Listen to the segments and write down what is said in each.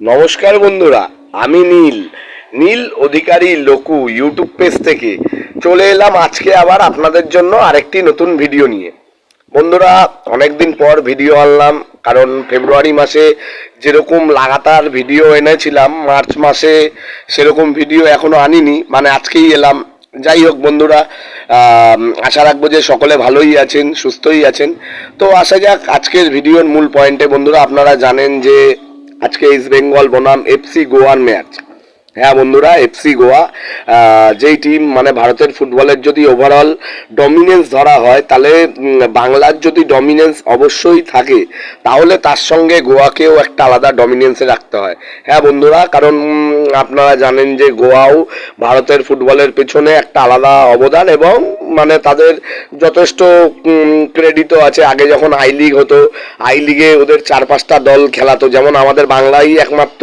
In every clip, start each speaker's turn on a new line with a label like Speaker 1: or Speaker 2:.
Speaker 1: নমস্কার বন্ধুরা, আমি নীল নীল অধিকারী লোকু ইউটিউব পেজ থেকে চলে এলাম আজকে আবার আপনাদের জন্য আরেকটি নতুন ভিডিও নিয়ে। বন্ধুরা, অনেকদিন পর ভিডিও আনলাম, কারণ ফেব্রুয়ারি মাসে যেরকম লাগাতার ভিডিও এনেছিলাম মার্চ মাসে সেরকম ভিডিও এখনো আনিনি, মানে আজকেই এলাম। যাই হোক বন্ধুরা, আশা রাখবো যে সকলে ভালোই আছেন, সুস্থই আছেন। তো আসা যাক আজকের ভিডিওর মূল পয়েন্টে। বন্ধুরা, আপনারা জানেন যে আজকে ইস্ট বেঙ্গল বনাম এফসি গোয়ার ম্যাচ। হ্যাঁ বন্ধুরা, এফসি গোয়া যেই টিম, মানে ভারতের ফুটবলের যদি ওভারঅল ডমিনেন্স ধরা হয়, তাহলে বাংলার যদি ডমিনেন্স অবশ্যই থাকে, তাহলে তার সঙ্গে গোয়াকেও একটা আলাদা ডমিনেন্সে রাখতে হয়। হ্যাঁ বন্ধুরা, কারণ আপনারা জানেন যে গোয়াও ভারতের ফুটবলের পেছনে একটা আলাদা অবদান, এবং মানে তাদের যথেষ্ট ক্রেডিটও আছে। আগে যখন আই লিগ হতো, আই লিগে ওদের 4-5টা দল খেলাতো, যেমন আমাদের বাংলাই একমাত্র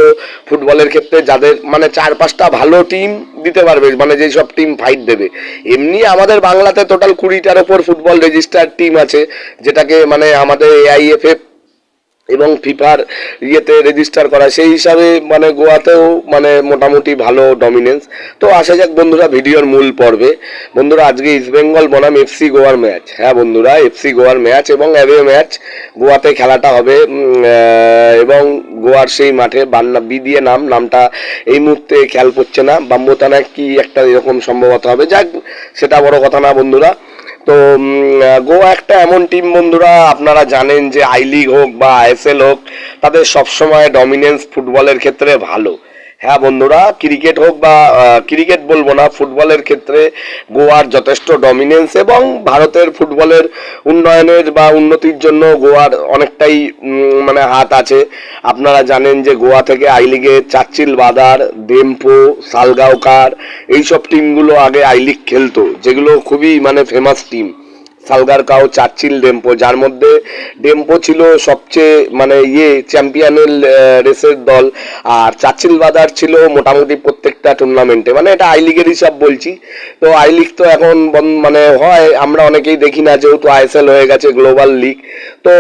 Speaker 1: ফুটবলের ক্ষেত্রে যাদের মানে 4-5টা ভালো টিম দিতে পারবে, মানে যেই সব টিম ফাইট দেবে। এমনি আমাদের বাংলাতে টোটাল 20টার ওপর ফুটবল রেজিস্টার্ড টিম আছে, যেটাকে মানে আমাদের AIFF এবং ফিফার ইয়েতে রেজিস্টার করা, সেই হিসাবে মানে গোয়াতেও মানে মোটামুটি ভালো ডমিনেন্স। তো আসা যাক বন্ধুরা ভিডিওর মূল পর্বে। বন্ধুরা, আজকে ইস্ট বেঙ্গল বনাম এফসি গোয়ার ম্যাচ। হ্যাঁ বন্ধুরা, এফসি গোয়ার ম্যাচ এবং অ্যাওয়ে ম্যাচ। গোয়াতে খেলাটা হবে এবং গোয়ার সেই মাঠে বান্না বি দিয়ে নামটা এই মুহূর্তে খেয়াল পড়ছে না, বাম্বোতানা কি একটা এরকম সম্ভবত হবে। যাক, সেটা বড় কথা না বন্ধুরা। তো গোয়া একটা এমন টিম বন্ধুরা, আপনারা জানেন যে আই লিগ হোক বা ISL হোক, তাদের সবসময় ডমিনেন্স ফুটবলের ক্ষেত্রে ভালো। হ্যাঁ বন্ধুরা, ক্রিকেট হোক বা ক্রিকেট বলবো না, ফুটবলের ক্ষেত্রে গোয়ার যথেষ্ট ডমিনেন্স, এবং ভারতের ফুটবলের উন্নয়নের বা উন্নতির জন্য গোয়ার অনেকটাই মানে হাত আছে। আপনারা জানেন যে গোয়া থেকে আই লিগে চার্চিল বাদার, ডেম্পো, সালগাওকার, এইসব টিমগুলো আগে আই লিগ খেলতো, যেগুলো খুবই মানে ফেমাস টিম। সালগারকাও, চার্চিল, ডেম্পো, যার মধ্যে ডেম্পো ছিল সবচেয়ে মানে চ্যাম্পিয়নের রেসের দল, আর চার্চিল বাদার ছিল মোটামুটি প্রত্যেকটা টুর্নামেন্টে, মানে এটা আই লিগের হিসাব বলছি। তো আই লিগ তো এখন মানে হয়, আমরা অনেকেই দেখি না, যেহেতু ISL হয়ে গেছে গ্লোবাল লিগ। তো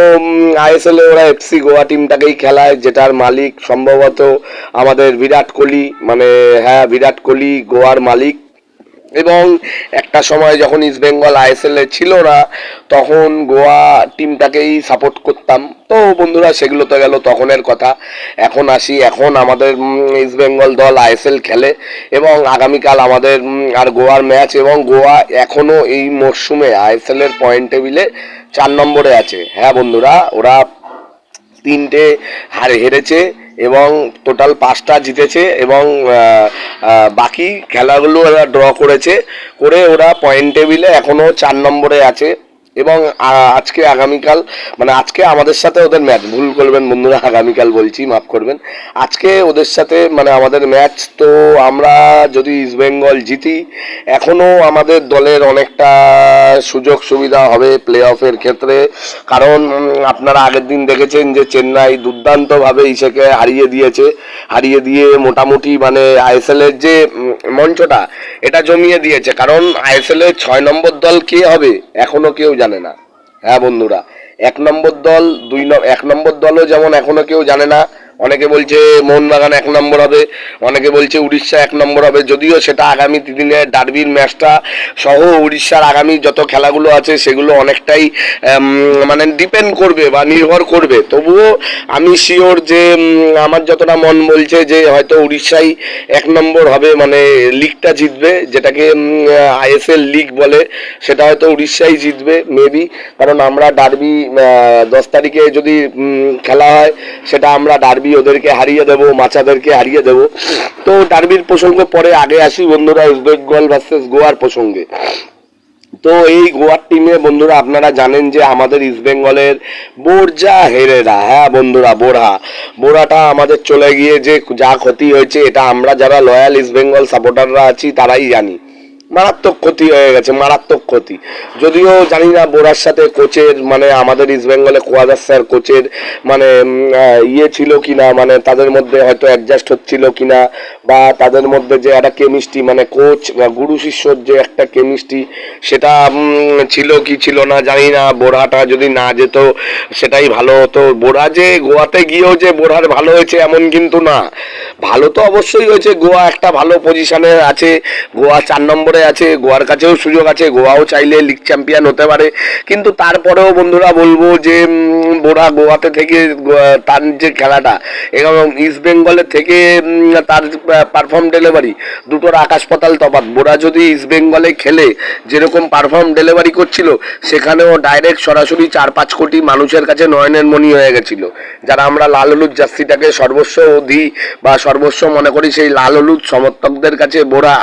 Speaker 1: ISL এ ওরা এফসি গোয়া টিমটাকেই খেলায়, যেটার মালিক সম্ভবত আমাদের বিরাট কোহলি, মানে হ্যাঁ বিরাট কোহলি গোয়ার মালিক। এবং একটা সময় যখন ইস্ট বেঙ্গল ISL এ ছিল না, তখন গোয়া টিমটাকেই সাপোর্ট করতাম। তো বন্ধুরা, সেগুলো তো গেল তখনের কথা। এখন আসি, এখন আমাদের ইস্ট বেঙ্গল দল ISL খেলে, এবং আগামীকাল আমাদের আর গোয়ার ম্যাচ, এবং গোয়া এখনও এই মরশুমে ISL এর পয়েন্ট টেবিলে 4 নম্বরে আছে। হ্যাঁ বন্ধুরা, ওরা 3টে হেরেছে এবং টোটাল 5টা জিতেছে, এবং বাকি খেলাগুলো ওরা ড্র করেছে, করে ওরা পয়েন্ট টেবিলে এখনও 4 নম্বরে আছে। এবং আজকে আগামীকাল মানে আজকে আমাদের সাথে ওদের ম্যাচ, ভুল করবেন বন্ধুরা, আগামীকাল বলছি, মাফ করবেন। আজকে ওদের সাথে মানে আমাদের ম্যাচ। তো আমরা যদি ইস্ট বেঙ্গল জিতি, এখনও আমাদের দলের অনেকটা সুযোগ সুবিধা হবে প্লে অফের ক্ষেত্রে। কারণ আপনারা আগের দিন দেখেছেন যে চেন্নাই দুর্দান্তভাবে ইসেকে হারিয়ে দিয়ে মোটামুটি মানে ISL এর যে মঞ্চটা, এটা জমিয়ে দিয়েছে। কারণ ISL এর 6 নম্বর দল কে হবে এখনো কেউ জানে না। হ্যাঁ বন্ধুরা, 1 নম্বর দল 1 নম্বর দলও যেমন এখনো কেউ জানে না। অনেকে বলছে মোহনবাগান 1 নম্বর হবে, অনেকে বলছে উড়িষ্যা 1 নম্বর হবে, যদিও সেটা আগামী দিনের ডার্বির ম্যাচটা সহ উড়িষ্যার আগামী যত খেলাগুলো আছে সেগুলো অনেকটাই মানে ডিপেন্ড করবে বা নির্ভর করবে। তবুও আমি শিওর যে আমার যতটা মন বলছে যে হয়তো উড়িষ্যাই 1 নম্বর হবে, মানে লিগটা জিতবে, যেটাকে ISL লিগ বলে, সেটা হয়তো উড়িষ্যাই জিতবে মেবি। কারণ আমরা ডার্বি 10 তারিখে যদি খেলা হয়, সেটা আমরা ডার্বি ওদেরকে হারিয়ে দেবো, মাচাদেরকে হারিয়ে দেবো। তো ডার্বির প্রসঙ্গ পরে, আগে আসি বন্ধুরা ইস্ট বেঙ্গল ভার্সেস গোয়ার প্রসঙ্গে। তো এই গোয়ার টিমে বন্ধুরা আপনারা জানেন যে আমাদের ইস্ট বেঙ্গলের বোরজা হেরেরা, হ্যাঁ বন্ধুরা, বোরাটা আমাদের চলে গিয়ে যে যা ক্ষতি হয়েছে, এটা আমরা যারা লয়াল ইস্ট বেঙ্গল সাপোর্টাররা আছি তারাই জানি। মারাত্মক ক্ষতি হয়ে গেছে, মারাত্মক ক্ষতি। যদিও জানি না বোরার সাথে কোচের মানে আমাদের ইস্ট বেঙ্গলে কোয়াদার স্যার কোচের মানে ছিল কিনা, মানে তাদের মধ্যে হয়তো অ্যাডজাস্ট হচ্ছিল কিনা, বা তাদের মধ্যে যে একটা কেমিস্ট্রি, মানে কোচ গুরু শিষ্যর যে একটা কেমিস্ট্রি, সেটা ছিল কি ছিল না জানি না। বোরাটা যদি না যেত সেটাই ভালো হতো। বোরা যে গোয়াতে গিয়েও যে বোরার ভালো হয়েছে এমন কিন্তু না, ভালো তো অবশ্যই হয়েছে। গোয়া একটা ভালো পজিশনে আছে, গোয়া 4 নম্বরে আছে, গোয়ার কাছেও সুযোগ আছে, গোয়াও চাইলে লিগ চ্যাম্পিয়ন হতে পারে। কিন্তু তারপরেও বন্ধুরা বলবো যে বোরা গোয়াতে থেকে তার যে খেলাটা এবং ইস্ট বেঙ্গলের থেকে তার পারফর্ম ডেলিভারি দুটোর আকাশ পাতাল তফাৎ। বোরা যদি ইস্ট বেঙ্গলে খেলে যেরকম পারফর্ম ডেলিভারি করছিল, সেখানেও ডাইরেক্ট সরাসরি 4-5 কোটি মানুষের কাছে নয়নের মণি হয়ে গেছিল। যারা আমরা লাল হলুদ জার্সিটাকে সর্বস্ব দিই বা সর্বস্ব মনে করি, সেই লাল হলুদ সমর্থকদের কাছে বোরা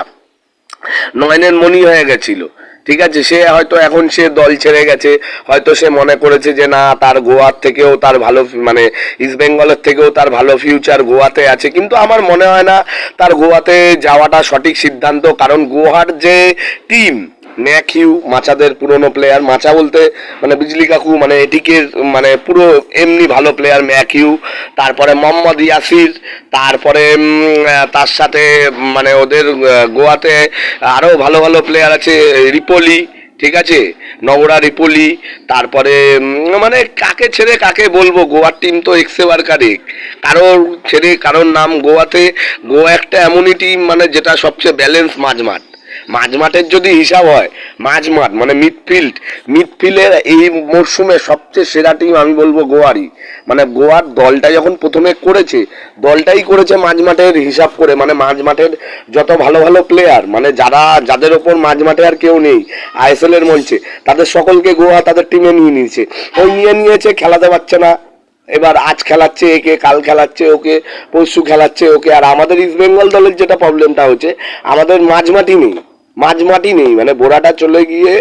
Speaker 1: নয়নের মণি হয়ে গেছিল। ঠিক আছে, সে হয়তো এখন সে দল ছেড়ে গেছে, হয়তো সে মনে করেছে যে না, তার গোয়ার থেকেও তার ভালো, মানে ইস্ট বেঙ্গলের থেকেও তার ভালো ফিউচার গোয়াতে আছে। কিন্তু আমার মনে হয় না তার গোয়াতে যাওয়াটা সঠিক সিদ্ধান্ত। কারণ গোয়ার যে টিম, ম্যাকহিউ মাচাদের পুরনো প্লেয়ার, মাচা বলতে মানে বিজলি কাকু, মানে এটিকে মানে পুরো এমনি ভালো প্লেয়ার ম্যাকহিউ, তারপরে মোহাম্মদ ইয়াসির, তারপরে তার সাথে মানে ওদের গোয়াতে আরও ভালো ভালো প্লেয়ার আছে, রিপোলি, ঠিক আছে, নগরা রিপোলি। তারপরে মানে কাকে ছেড়ে কাকে বলবো, গোয়ার টিম তো এক্সেবার কারেক, কারোর ছেড়ে কারোর নাম। গোয়াতে গোয়া একটা এমনই টিম মানে যেটা সবচেয়ে ব্যালেন্স মাঝমাঠ। মাঝমাঠের যদি হিসাব হয়, মাঝমাঠ মানে মিডফিল্ডের এই মরশুমে সবচেয়ে সেরা টিম আমি বলবো গোয়ারই। মানে গোয়ার দলটা যখন প্রথমে করেছে, দলটাই করেছে মাঝমাঠের হিসাব করে। মানে মাঝমাঠের যত ভালো ভালো প্লেয়ার, মানে যাদের ওপর মাঝমাঠে আর কেউ নেই আইএসএল এর মঞ্চে, তাদের সকলকে গোয়া তাদের টিমে নিয়ে নিয়েছে। ওই নিয়েছে, খেলাতে পারছে না, এবার আজ খেলাচ্ছে একে, কাল খেলাচ্ছে ওকে, পরশু খেলাচ্ছে ওকে। আর আমাদের ইস্ট বেঙ্গল দলের যেটা প্রবলেমটা হচ্ছে, আমাদের মাঝমাটি নেই। মানে বোরাটা চলে গিয়ে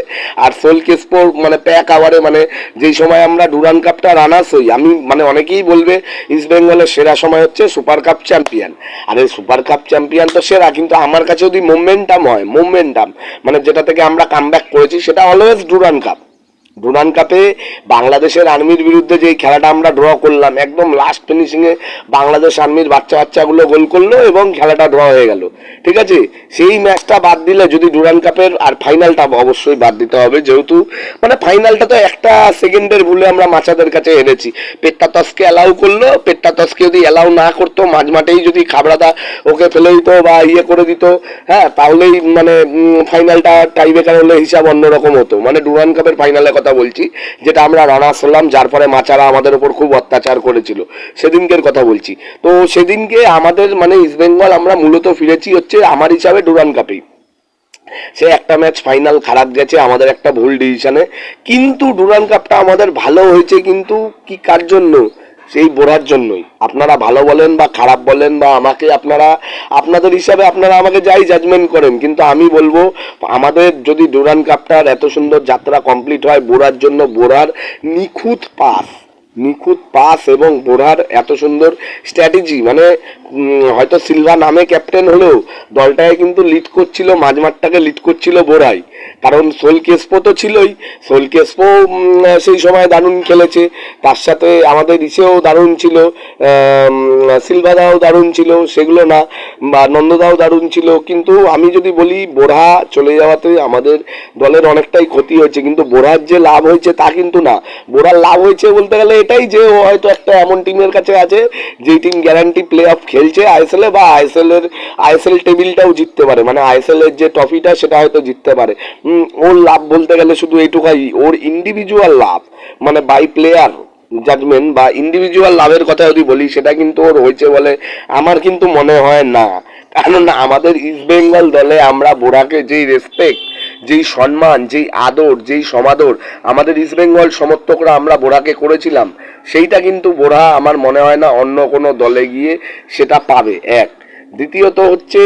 Speaker 1: আর সোল কেসপোর মানে প্যাক আওয়ারে, মানে যেই সময় আমরা ডুরান্ড কাপটা রানার্স হই, আমি মানে অনেকেই বলবে ইস্ট বেঙ্গলের সেরা সময় হচ্ছে সুপার কাপ চ্যাম্পিয়ন। আর এই সুপার কাপ চ্যাম্পিয়ন তো সেরা, কিন্তু আমার কাছে যদি মোমেন্টাম হয়, মানে যেটা থেকে আমরা কামব্যাক করেছি, সেটা অলওয়েজ ডুরান্ড কাপে বাংলাদেশের আর্মির বিরুদ্ধে যেই খেলাটা আমরা ড্র করলাম, একদম লাস্ট ফিনিশিংয়ে বাংলাদেশ আর্মির বাচ্চাগুলো গোল করলো এবং খেলাটা ড্র হয়ে গেল। ঠিক আছে, সেই ম্যাচটা বাদ দিলে যদি ডুরান্ড কাপের, আর ফাইনালটা অবশ্যই বাদ দিতে হবে, যেহেতু মানে ফাইনালটা তো একটা সেকেন্ডের ভুলে আমরা মাচাদের কাছে হেরেছি। পেট্টাতসকে অ্যালাউ করলো, পেট্টাতসকে যদি অ্যালাউ না করতো, মাঝমাঠেই যদি খাবড়াদা ওকে ফেলে দিত বা ইয়ে করে দিত, হ্যাঁ, তাহলেই মানে ফাইনালটা টাইব্রেকার হলে হিসাব অন্যরকম হতো। মানে ডুরান্ড কাপের ফাইনালের কথা বলছি, যেটা আমরা রানার্স হলাম, যার ফলে মাচারা আমাদের উপর খুব অত্যাচার করেছিল, সেদিনকের কথা বলছি। তো সেদিনকে আমাদের মানে ইস্ট বেঙ্গল আমরা মূলত ফিরেছি হচ্ছে আমার হিসাবে ডুরান্ড কাপেই। সে একটা ম্যাচ ফাইনাল খারাপ গেছে আমাদের একটা ভুল ডিসিশনে, কিন্তু ডুরান্ড কাপটা আমাদের ভালো হয়েছে। কিন্তু কি কার জন্য? সেই বোরার জন্যই। আপনারা ভালো বলেন বা খারাপ বলেন, বা আমাকে আপনাদের হিসাবে আপনারা আমাকে যাই জাজমেন্ট করেন, কিন্তু আমি বলবো আমাদের যদি ডুরান্ড কাপটার এত সুন্দর যাত্রা কমপ্লিট হয় বোরার জন্য, বোরার নিখুঁত পাস এবং বোরার এত সুন্দর স্ট্র্যাটেজি। মানে হয়তো সিলভা নামে ক্যাপ্টেন হলেও দলটাকে কিন্তু লিড করছিল, মাঝমাঠটাকে লিড করছিল বোরাই। কারণ সোল কেসপো তো ছিলই, সোল কেসপো সেই সময় দারুণ খেলেছে, তার সাথে আমাদের ইসেও দারুণ ছিল, সিলভাদাও দারুণ ছিল, সেগুলো না, বা নন্দদাও দারুণ ছিল। কিন্তু আমি যদি বলি বোরা চলে যাওয়াতে আমাদের দলের অনেকটাই ক্ষতি হয়েছে, কিন্তু বোরার যে লাভ হয়েছে তা কিন্তু না। বোরার লাভ হয়েছে বলতে গেলে এটাই যে ও হয়তো একটা এমন টিমের কাছে আছে যেই টিম গ্যারান্টি প্লে অফ খেলছে আইএসএল এ, বা আইএসএল টেবিলটাও জিততে পারে, মানে আইএসএল এর যে ট্রফিটা সেটা হয়তো জিততে পারে। ওর লাভ বলতে গেলে শুধু এইটুকাই, ওর ইন্ডিভিজুয়াল লাভ, মানে বাই প্লেয়ার জাজমেন্ট বা ইন্ডিভিজুয়াল লাভের কথা যদি বলি, সেটা কিন্তু ওর হয়েছে বলে আমার কিন্তু মনে হয় না। কারণ আমাদের ইস্ট বেঙ্গল দলে আমরা বোরাকে যেই রেসপেক্ট, যেই সম্মান, যেই আদর, যেই সমাদর আমাদের ইস্ট বেঙ্গল সমর্থকরা আমরা বোরাকে করেছিলাম, সেইটা কিন্তু বোরা আমার মনে হয় না অন্য কোনো দলে গিয়ে সেটা পাবে। এক, দ্বিতীয়ত হচ্ছে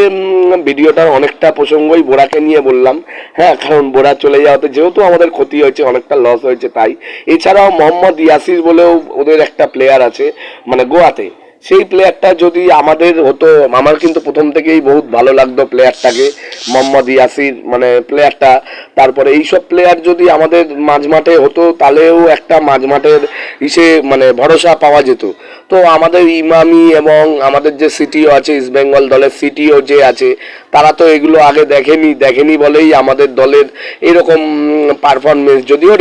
Speaker 1: ভিডিওটার অনেকটা প্রসঙ্গই বোরাকে নিয়ে বললাম, হ্যাঁ, কারণ বোরা চলে যাওয়াতে যেহেতু আমাদের ক্ষতি হয়েছে, অনেকটা লস হয়েছে, তাই। এছাড়াও মোহাম্মদ ইয়াসির বলেও ওদের একটা প্লেয়ার আছে মানে গোয়াতে, সেই প্লেয়ারটা যদি আমাদের হতো, আমার কিন্তু প্রথম থেকেই বহুত ভালো লাগতো প্লেয়ারটাকে, মোহাম্মদ ইয়াসির মানে প্লেয়ারটা। তারপরে এইসব প্লেয়ার যদি আমাদের মাঝমাঠে হতো তাহলেও একটা মাঝমাঠের মানে ভরসা পাওয়া যেত। তো আমাদের ইমামি এবং আমাদের যে সিটিও আছে, ইস্ট বেঙ্গল দলের সিটিও যে আছে, তারা তো এগুলো আগে দেখেনি বলেই আমাদের দলের এরকম পারফরমেন্স। যদিও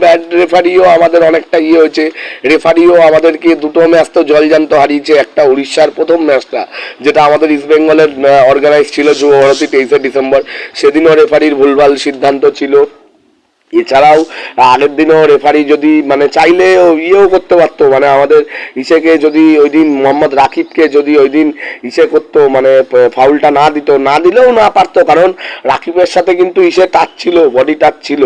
Speaker 1: ব্যাড রেফারিও আমাদের অনেকটা হয়েছে, রেফারিও আমাদেরকে দুটো ম্যাচ তো জলজান্ত হারিয়েছে। একটা উড়িষ্যার প্রথম ম্যাচটা, যেটা আমাদের ইস্ট বেঙ্গলের অর্গানাইজ ছিল যুব ভারতী 23শে ডিসেম্বর, সেদিনও রেফারির ভুলভাল সিদ্ধান্ত ছিল। এছাড়াও আগের দিনও রেফারি যদি মানে চাইলে করতে পারতো, মানে আমাদের ইসেকে যদি ওই দিন মোহাম্মদ রাকিবকে যদি ওই দিন করতো, মানে ফাউলটা না দিলেও না পারতো, কারণ রাকিবের সাথে কিন্তু টাচ ছিল, বডি টাচ ছিল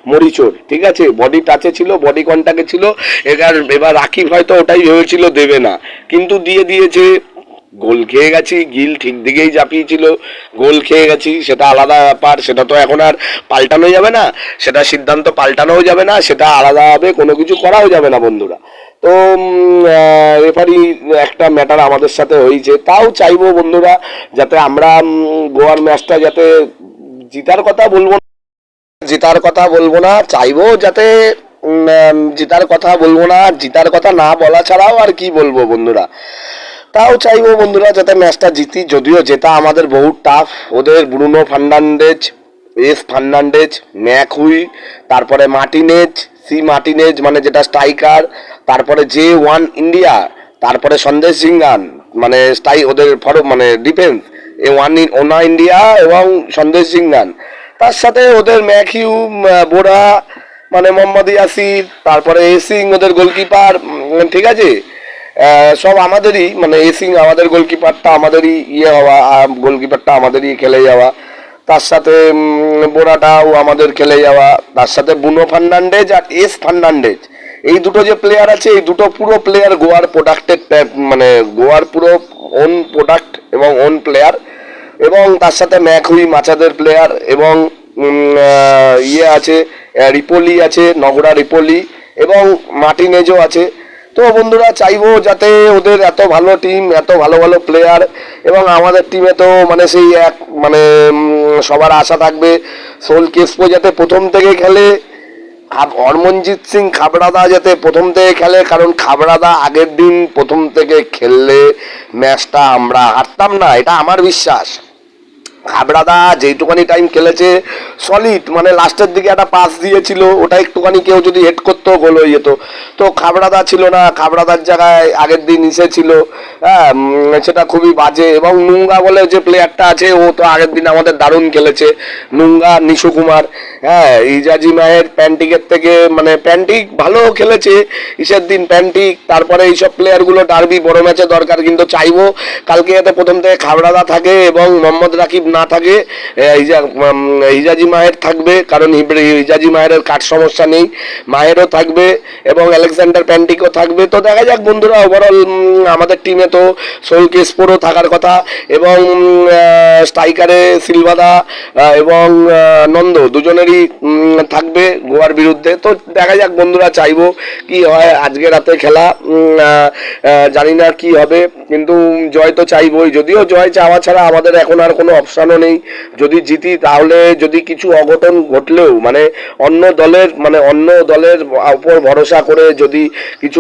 Speaker 1: মরিচোর, ঠিক আছে, বডি টাচে ছিল, বডি কন্ট্যাক্টে ছিল। এবার রাকিব হয়তো ওটাই ভেবেছিল দেবে না, কিন্তু দিয়েছে। গোল খেয়ে গেছি, গিল ঠিক দিকেই চাপিয়েছিল, গোল খেয়ে গেছি, সেটা আলাদা ব্যাপার, সেটা তো এখন আর পাল্টানো যাবে না, সেটা সিদ্ধান্ত পাল্টানোও যাবে না, সেটা আলাদাভাবে কোনো কিছু করাও যাবে না বন্ধুরা। তো রেফারি একটা ম্যাটার আমাদের সাথে হয়েছে। তাও চাইবো বন্ধুরা যাতে আমরা গোয়ার ম্যাচটা যাতে জিতার কথা বলবো না, চাইবো যাতে জিতার কথা না বলা ছাড়াও আর কি বলবো বন্ধুরা। তাও চাইবো বন্ধুরা যাতে ম্যাচটা জিতি, যদিও জেতা আমাদের বহু টাফ। ওদের ব্রুনো ফার্নান্ডেজ, ম্যাকহুই, তারপরে মার্টিনেজ মানে যেটা স্ট্রাইকার, তারপরে J1 ইন্ডিয়া, তারপরে সন্দেশ সিংহান মানে ওদের মানে ডিফেন্স, ওনা ইন্ডিয়া এবং সন্দেশ সিংহান, তার সাথে ওদের ম্যাকহিউ, বোরা মানে মোহাম্মদ ইয়াসির, তারপরে সিং ওদের গোলকিপার, ঠিক আছে, সব আমাদেরই, মানে সিং আমাদের গোলকিপারটা আমাদেরই গোলকিপারটা আমাদেরই খেলে যাওয়া, তার সাথে বোরাটাও আমাদের খেলে যাওয়া, তার সাথে বুনো ফার্নান্ডেজ আর ফার্নান্ডেজ, এই দুটো যে প্লেয়ার আছে, এই দুটো পুরো প্লেয়ার গোয়ার প্রোডাক্টেড, মানে গোয়ার পুরো ওন প্রোডাক্ট এবং ওন প্লেয়ার। এবং তার সাথে ম্যাকহুই মাচাদের প্লেয়ার, এবং আছে রিপোলি আছে, নগরা রিপোলি, এবং মার্টিনেজও আছে। তো বন্ধুরা চাইবো যাতে ওদের এত ভালো টিম, এত ভালো ভালো প্লেয়ার, এবং আমাদের টিমে তো মানে সেই মানে সবার আশা থাকবে সোল কেসপো যাতে প্রথম থেকে খেলে, হরমনজিৎ সিং খাবড়াদা যাতে প্রথম থেকে খেলে, কারণ খাবড়াদা আগের দিন প্রথম থেকে খেললে ম্যাচটা আমরা হারতাম না, এটা আমার বিশ্বাস। খাবড়াদা যেইটুকানি টাইম খেলেছে সলিড, মানে লাস্টের দিকে একটা পাস দিয়েছিল, ওটা একটুখানি কেউ যদি হেড করতো গোল হয়ে যেত। তো খাবড়াদা ছিল না, খাবড়াদার জায়গায় আগের দিন ছিল, হ্যাঁ, সেটা খুবই বাজে। এবং নুঙ্গা বলে যে প্লেয়ারটা আছে, ও তো আগের দিন আমাদের দারুণ খেলেছে, নুঙ্গা, নিশু কুমার, হ্যাঁ, ইজাজি মায়ের প্যান্টিকের থেকে, মানে প্যান্টিক ভালো খেলেছে দিন, প্যান্টিক, তারপরে এইসব প্লেয়ারগুলো ডার্বি বড় ম্যাচে দরকার। কিন্তু চাইবো কালকে যাতে প্রথম থেকে খাবড়াদা থাকে এবং মোহাম্মদ রাকিব না থাকে, হিজাজি মাহের থাকবে, কারণ হিজাজি মাহের কাঠ সমস্যা নেই, মাহেরও থাকবে এবং আলেকজান্ডার প্যান্টিকও থাকবে। তো দেখা যাক বন্ধুরা, ওভারঅল আমাদের টিমে তো সোল কেসপোরও থাকার কথা, এবং স্ট্রাইকারে সিলভাদা এবং নন্দ দুজনেরই থাকবে গোয়ার বিরুদ্ধে। তো দেখা যাক বন্ধুরা, চাইবো কি হয় আজকে রাতে খেলা, জানি না কি হবে, কিন্তু জয় তো চাইবই। যদিও জয় চাওয়া ছাড়া আমাদের এখন আর কোনো অপশানও নেই। যদি জিতি তাহলে যদি কিছু অঘটন ঘটলেও, মানে অন্য দলের উপর ভরসা করে যদি কিছু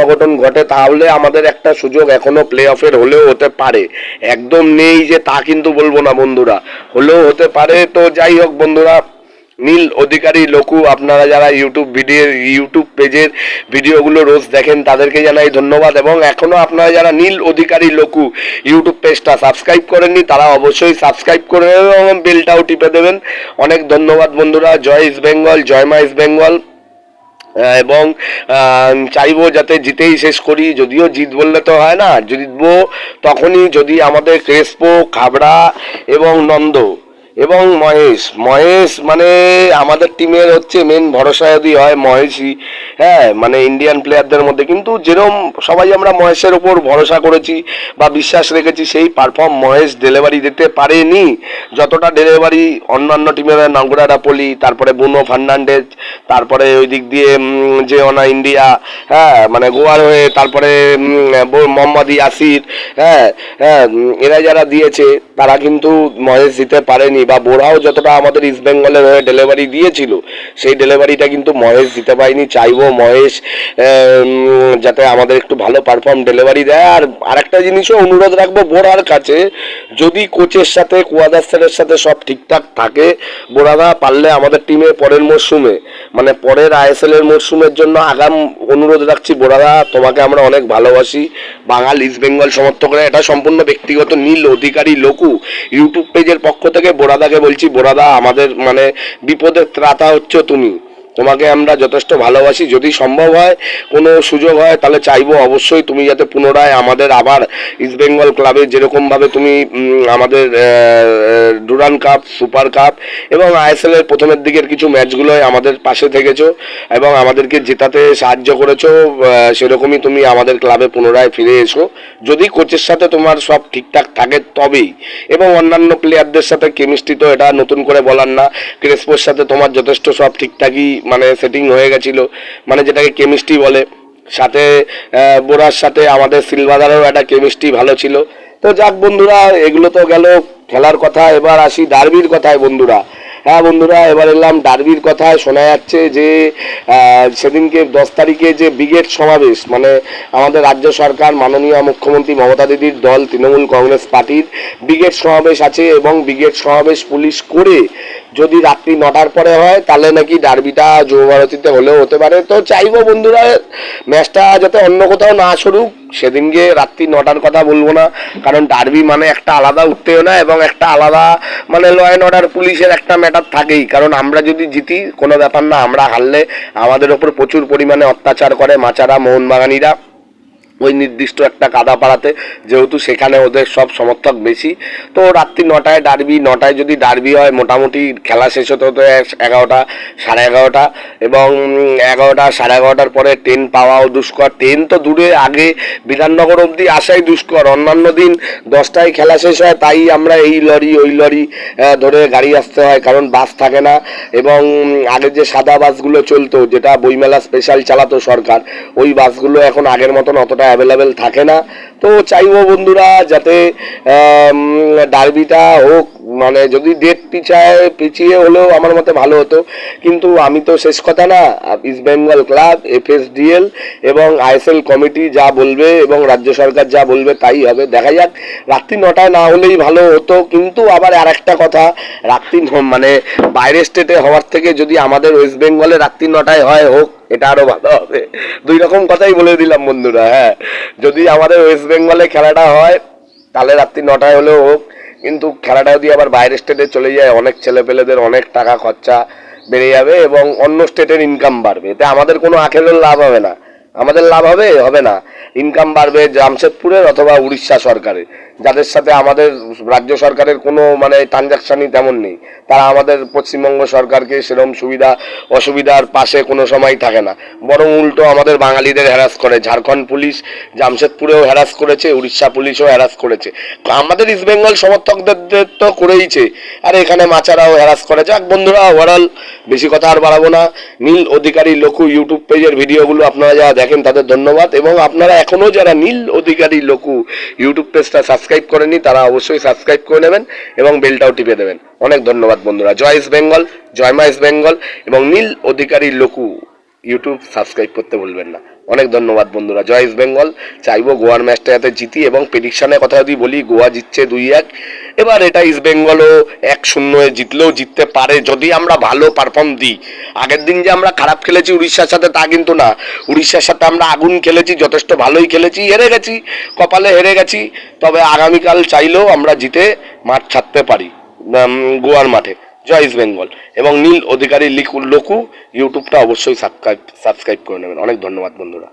Speaker 1: অঘটন ঘটে, তাহলে আমাদের একটা সুযোগ এখনো প্লে অফের হলেও হতে পারে। একদম নেই যে তা কিন্তু বলবো না বন্ধুরা, হলেও হতে পারে। তো যাই হোক বন্ধুরা, নীল অধিকারী লোকু, আপনারা যারা ইউটিউব পেজের ভিডিওগুলো রোজ দেখেন তাদেরকে জানাই ধন্যবাদ, এবং এখনো আপনারা যারা নীল অধিকারী লোকু ইউটিউব পেজটা সাবস্ক্রাইব করেননি তারা অবশ্যই সাবস্ক্রাইব করে নেবেন এবং বেলটাও টিপে দেবেন। অনেক ধন্যবাদ বন্ধুরা। জয় ইস্ট বেঙ্গল, জয় মা ইস্ট বেঙ্গল। এবং চাইবো যাতে জিতেই শেষ করি, যদিও জিত বললে তো হয় না, জিতবো তখনই যদি আমাদের ক্রেসপো, খাবড়া এবং নন্দ এবং মহেশ মহেশ মানে আমাদের টিমের হচ্ছে মেন ভরসা যদি হয় মহেশই। হ্যাঁ, মানে ইন্ডিয়ান প্লেয়ারদের মধ্যে কিন্তু যেরকম সবাই আমরা মহেশের ওপর ভরসা করেছি বা বিশ্বাস রেখেছি, সেই পারফর্ম মহেশ ডেলিভারি দিতে পারেনি যতটা ডেলিভারি অন্যান্য টিমের নাঙ্গুরা ডাপলি, তারপরে বুনো ফার্নান্ডেজ, তারপরে ওই দিক দিয়ে যে অনা ইন্ডিয়া, হ্যাঁ মানে গোয়ার হয়ে, তারপরে মোহাম্মদ ইয়াসির, হ্যাঁ হ্যাঁ এরা যারা দিয়েছে তারা কিন্তু মহেশ দিতে পারেনি। বা বোরাও যতটা আমাদের ইস্ট বেঙ্গলের হয়ে ডেলিভারি দিয়েছিল সেই ডেলিভারিটা কিন্তু মহেশ দিতে পারেনি। চাইবো মহেশ যাতে আমাদের একটু ভালো পারফর্ম ডেলিভারি দেয়। আর আরেকটা জিনিসও অনুরোধ রাখবো বোরার কাছে, যদি কোচের সাথে কুয়াদার স্যারের সাথে সব ঠিকঠাক থাকে, বোরাদা পারলে আমাদের টিমে পরের মরশুমে মানে পরের আইএসএল এর মরশুমের জন্য আগাম অনুরোধ রাখছি। বোরাদা তোমাকে আমরা অনেক ভালোবাসি বাঙাল ইস্ট বেঙ্গল সমর্থকরা, এটা সম্পূর্ণ ব্যক্তিগত নীল অধিকারী লোকু ইউটিউব পেজের পক্ষ থেকে বোরাদাকে বলছি, বোরাদা আমাদের মানে বিপদের ত্রাতা হচ্ছে তুমি, তোমাকে আমরা যথেষ্ট ভালোবাসি। যদি সম্ভব হয় কোনো সুযোগ হয় তাহলে চাইবো অবশ্যই তুমি যাতে পুনরায় আমাদের আবার ইস্ট বেঙ্গল ক্লাবে যেরকমভাবে তুমি আমাদের ডুরান্ড কাপ, সুপার কাপ এবং আইএসএল এর প্রথমের দিকের কিছু ম্যাচগুলোয় আমাদের পাশে থেকেছো এবং আমাদেরকে জেতাতে সাহায্য করেছো, সেরকমই তুমি আমাদের ক্লাবে পুনরায় ফিরে এসো। যদি কোচের সাথে তোমার সব ঠিকঠাক থাকে তবেই, এবং অন্যান্য প্লেয়ারদের সাথে কেমিস্ট্রি তো এটা নতুন করে বলার না, ক্রেসপোর সাথে তোমার যথেষ্ট সব ঠিকঠাকই মানে সেটিং হয়ে গেছিলো, মানে যেটাকে কেমিস্ট্রি বলে। সাথে বোরার সাথে আমাদের সিলভাদারেরও একটা কেমিস্ট্রি ভালো ছিল। তো যাক বন্ধুরা, এগুলো তো গেল খেলার কথা, এবার আসি ডার্বির কথায় বন্ধুরা। হ্যাঁ বন্ধুরা, এবার এলাম ডার্বির কথায়। শোনা যাচ্ছে যে সেদিনকে 10 তারিখে যে ব্রিগেড সমাবেশ, মানে আমাদের রাজ্য সরকার মাননীয় মুখ্যমন্ত্রী মমতা দিদির দল তৃণমূল কংগ্রেস পার্টির ব্রিগেড সমাবেশ আছে, এবং ব্রিগেড সমাবেশ পুলিশ করে যদি রাত্রি 9টার পরে হয় তাহলে নাকি ডার্বিটা যুবভারতীতে হলেও হতে পারে। তো চাইবো বন্ধুরা ম্যাচটা যাতে অন্য কোথাও না সরুক, সেদিনকে রাত্রি 9টার কথা বলবো না, কারণ ডার্বি মানে একটা আলাদা উত্তেজনা এবং একটা আলাদা মানে ল অ্যান্ড অর্ডার পুলিশের একটা ম্যাটার থাকেই। কারণ আমরা যদি জিতি কোনো ব্যাপার না, আমরা হারলে আমাদের ওপর প্রচুর পরিমাণে অত্যাচার করে মাচারা মোহনবাগানিরা ওই নির্দিষ্ট একটা কাদাপাড়াতে, যেহেতু সেখানে ওদের সব সমর্থক বেশি। তো রাত্রি 9টায় ডার্বি, 9টায় যদি ডার্বি হয় মোটামুটি খেলা শেষ হতে হতে 11টা সাড়ে 11টা, এবং 11টা সাড়ে 11টার পরে ট্রেন পাওয়াও দুষ্কর। ট্রেন তো দূরে, আগে বিধাননগর অবধি আসাই দুষ্কর। অন্যান্য দিন 10টায় খেলা শেষ হয়, তাই আমরা এই লরি ওই লরি ধরে গাড়ি আসতে হয়, কারণ বাস থাকে না। এবং আগে যে সাদা বাসগুলো চলতো, যেটা বইমেলা স্পেশাল চালাতো সরকার, ওই বাসগুলো এখন আগের মতন অতটা অ্যাভেলেবেল থাকে না। তো চাইবো বন্ধুরা যাতে ডার্বিটা হোক, মানে যদি ডেট পিছিয়ে হলেও আমার মতে ভালো হতো। কিন্তু আমি তো শেষ কথা না, ইস্ট বেঙ্গল ক্লাব, এফএসডিএল এবং আইএসএল কমিটি যা বলবে এবং রাজ্য সরকার যা বলবে তাই হবে। দেখা যাক, রাত্রি 9টায় না হলেই ভালো হতো। কিন্তু আবার আর একটা কথা, রাত্রি মানে বাইরের স্টেটে হওয়ার থেকে যদি আমাদের ওয়েস্ট বেঙ্গলে রাত্রি 9টায় হয় হোক, এটা আরো ভালো হবে। দুই রকম কথাই বলে দিলাম বন্ধুরা। হ্যাঁ, যদি আমাদের ওয়েস্ট বেঙ্গলে খেলাটা হয় তাহলে রাত্রি 9টায় হলেও হোক, কিন্তু খেলাটা যদি আবার বাইরের স্টেটে চলে যায় অনেক ছেলেপেলেদের অনেক টাকা খরচা বেড়ে যাবে এবং অন্য স্টেটের ইনকাম বাড়বে। এতে আমাদের কোনো আখেরের লাভ হবে না। আমাদের লাভ হবে না, ইনকাম বাড়বে জামশেদপুরের অথবা উড়িষ্যা সরকারের, যাদের সাথে আমাদের রাজ্য সরকারের কোনো মানে ট্রানজাকশানই তেমন নেই। তারা আমাদের পশ্চিমবঙ্গ সরকারকে সেরকম সুবিধা অসুবিধার পাশে কোনো সময় থাকে না, বরং উল্টো আমাদের বাঙালিদের হ্যারাস করে। ঝাড়খণ্ড পুলিশ জামশেদপুরেও হ্যারাস করেছে, উড়িষ্যা পুলিশও হ্যারাস করেছে, আমাদের ইস্ট বেঙ্গল সমর্থকদের তো করেইছে, আর এখানে মাচারাও হ্যারাস করে। যাক বন্ধুরা, ওভারঅল বেশি কথা আর বাড়াবো না। নীল অধিকারী লঘু ইউটিউব পেজের ভিডিওগুলো আপনারা যারা দেখেন তাদের ধন্যবাদ, এবং আপনারা এখনও যারা নীল অধিকারী লঘু ইউটিউব পেজটা সাবস্ক্রাইব করেননি তারা অবশ্যই সাবস্ক্রাইব করে নেবেন এবং বেলটাও টিপে দেবেন। অনেক ধন্যবাদ বন্ধুরা। জয় ইস্ট বেঙ্গল, জয় মা ইস্ট বেঙ্গল, এবং নীল অধিকারী লঘু ইউটিউব সাবস্ক্রাইব করতে ভুলবেন না। অনেক ধন্যবাদ বন্ধুরা। জয় ইস্ট বেঙ্গল। চাইবো গোয়ার ম্যাচটা যাতে জিতি, এবং প্রেডিকশনের কথা যদি বলি, গোয়া জিতছে 2-1। এবার এটা ইস্ট বেঙ্গলও 1-0 জিতলেও জিততে পারে যদি আমরা ভালো পারফর্ম দিই। আগের দিন যে আমরা খারাপ খেলেছি উড়িষ্যার সাথে তা কিন্তু না, উড়িষ্যার সাথে আমরা আগুন খেলেছি, যথেষ্ট ভালোই খেলেছি, হেরে গেছি, কপালে হেরে গেছি। তবে আগামীকাল চাইলেও আমরা জিতে মাঠ ছাড়তে পারি গোয়ার মাঠে। জয় ইস্ট বেঙ্গল, এবং নীল অধিকারী লঘু ইউটিউবটা অবশ্যই সাবস্ক্রাইব করে নেবেন। অনেক ধন্যবাদ বন্ধুরা।